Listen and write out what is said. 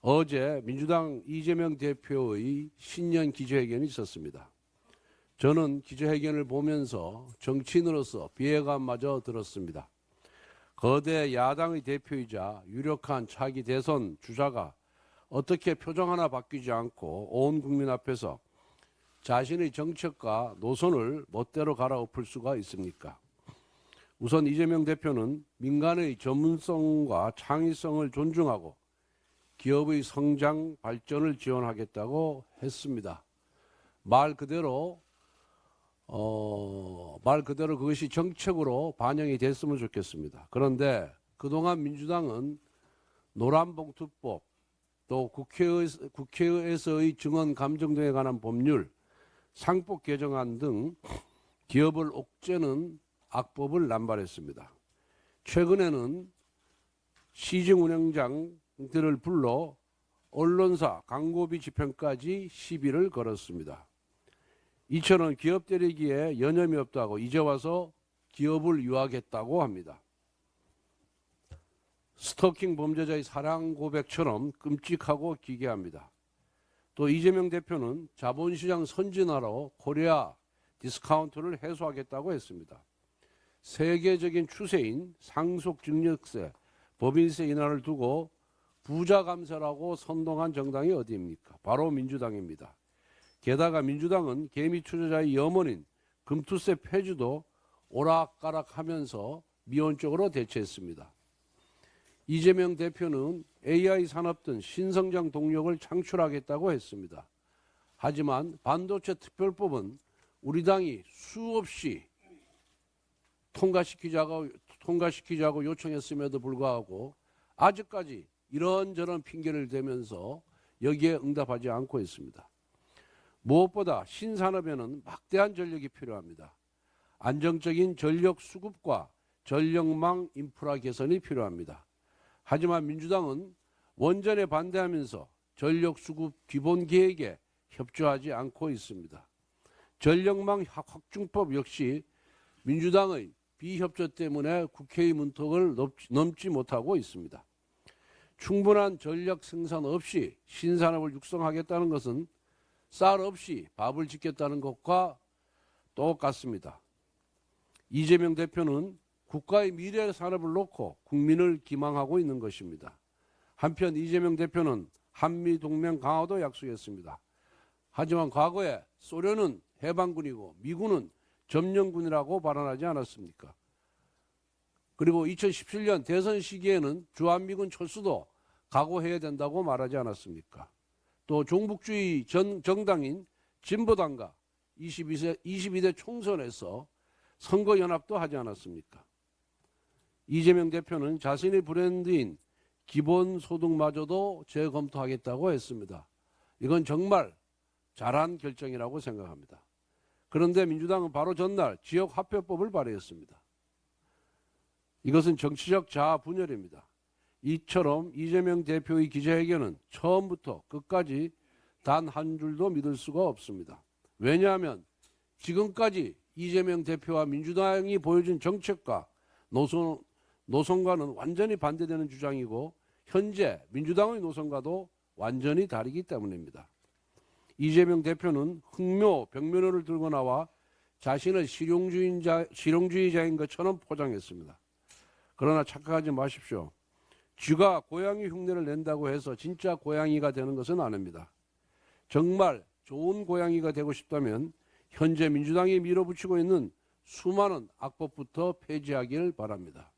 어제 민주당 이재명 대표의 신년 기자회견이 있었습니다. 저는 기자회견을 보면서 정치인으로서 비애감마저 들었습니다. 거대 야당의 대표이자 유력한 차기 대선 주자가 어떻게 표정 하나 바뀌지 않고 온 국민 앞에서 자신의 정책과 노선을 멋대로 갈아엎을 수가 있습니까? 우선 이재명 대표는 민간의 전문성과 창의성을 존중하고 기업의 성장, 발전을 지원하겠다고 했습니다. 말 그대로 그것이 정책으로 반영이 됐으면 좋겠습니다. 그런데 그동안 민주당은 노란봉투법, 또 국회에서의 증언 감정 등에 관한 법률, 상법 개정안 등 기업을 옥죄는 악법을 남발했습니다. 최근에는 시중 운영장들을 불러 언론사 광고비 집행까지 시비를 걸었습니다. 이처럼 기업 때리기에 여념이 없다고 이제 와서 기업을 유학했다고 합니다. 스토킹 범죄자의 사랑 고백처럼 끔찍하고 기괴합니다. 또 이재명 대표는 자본시장 선진화로 코리아 디스카운트를 해소하겠다고 했습니다. 세계적인 추세인 상속증여세, 법인세 인하를 두고 부자 감세라고 선동한 정당이 어디입니까? 바로 민주당입니다. 게다가 민주당은 개미 투자자의 염원인 금투세 폐지도 오락가락하면서 미온적으로 대처했습니다. 이재명 대표는 AI 산업 등 신성장 동력을 창출하겠다고 했습니다. 하지만 반도체 특별법은 우리 당이 수없이 통과시키자고 요청했음에도 불구하고 아직까지 이런저런 핑계를 대면서 여기에 응답하지 않고 있습니다. 무엇보다 신산업에는 막대한 전력이 필요합니다. 안정적인 전력 수급과 전력망 인프라 개선이 필요합니다. 하지만 민주당은 원전에 반대하면서 전력 수급 기본 계획에 협조하지 않고 있습니다. 전력망 확충법 역시 민주당의 비협조 때문에 국회의 문턱을 넘지 못하고 있습니다. 충분한 전력 생산 없이 신산업을 육성하겠다는 것은 쌀 없이 밥을 짓겠다는 것과 똑같습니다. 이재명 대표는 국가의 미래 산업을 놓고 국민을 기망하고 있는 것입니다. 한편 이재명 대표는 한미동맹 강화도 약속했습니다. 하지만 과거에 소련은 해방군이고 미군은 점령군이라고 발언하지 않았습니까? 그리고 2017년 대선 시기에는 주한미군 철수도 각오해야 된다고 말하지 않았습니까? 또 종북주의 정당인 진보당과 22대 총선에서 선거연합도 하지 않았습니까? 이재명 대표는 자신의 브랜드인 기본소득마저도 재검토하겠다고 했습니다. 이건 정말 잘한 결정이라고 생각합니다. 그런데 민주당은 바로 전날 지역화폐법을 발의했습니다. 이것은 정치적 자아 분열입니다. 이처럼 이재명 대표의 기자회견은 처음부터 끝까지 단 한 줄도 믿을 수가 없습니다. 왜냐하면 지금까지 이재명 대표와 민주당이 보여준 정책과 노선과는 완전히 반대되는 주장이고 현재 민주당의 노선과도 완전히 다르기 때문입니다. 이재명 대표는 흑묘 벽면호를 들고 나와 자신을 실용주의자인 것처럼 포장했습니다. 그러나 착각하지 마십시오. 쥐가 고양이 흉내를 낸다고 해서 진짜 고양이가 되는 것은 아닙니다. 정말 좋은 고양이가 되고 싶다면 현재 민주당이 밀어붙이고 있는 수많은 악법부터 폐지하기를 바랍니다.